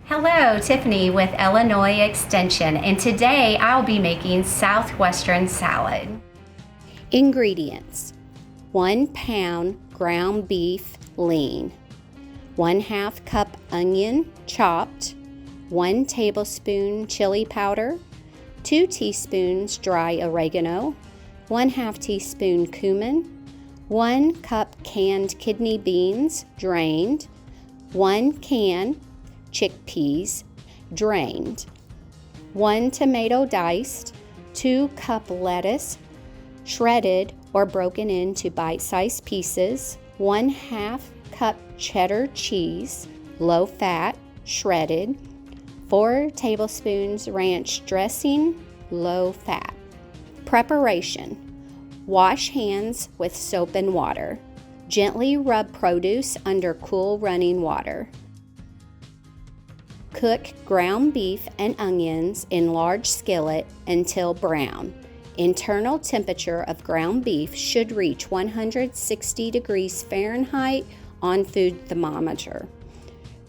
Hello, Tiffany with Illinois Extension, and today I'll be making Southwestern salad. Ingredients: 1 pound ground beef lean, 1/2 cup onion chopped, 1 tablespoon chili powder, 2 teaspoons dry oregano, 1/2 teaspoon cumin, 1 cup canned kidney beans drained, 1 can chickpeas drained, 1 tomato diced, 2 cup lettuce shredded or broken into bite-sized pieces, 1/2 cup cheddar cheese, low fat, shredded, 4 tablespoons ranch dressing, low fat. Preparation: wash hands with soap and water. Gently rub produce under cool running water. Cook ground beef and onions in large skillet until brown. Internal temperature of ground beef should reach 160 degrees Fahrenheit on food thermometer.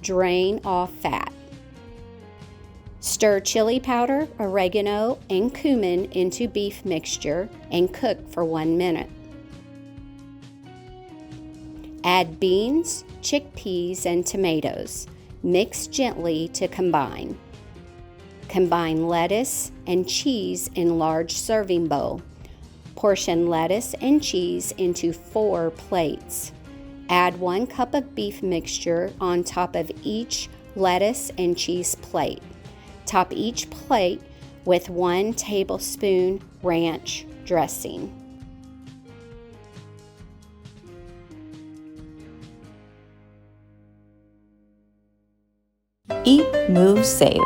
Drain off fat. Stir chili powder, oregano, and cumin into beef mixture and cook for 1 minute. Add beans, chickpeas, and tomatoes. Mix gently to combine. Combine lettuce and cheese in large serving bowl. Portion lettuce and cheese into 4 plates. Add 1 cup of beef mixture on top of each lettuce and cheese plate. Top each plate with 1 tablespoon ranch dressing. Eat, Move, Save.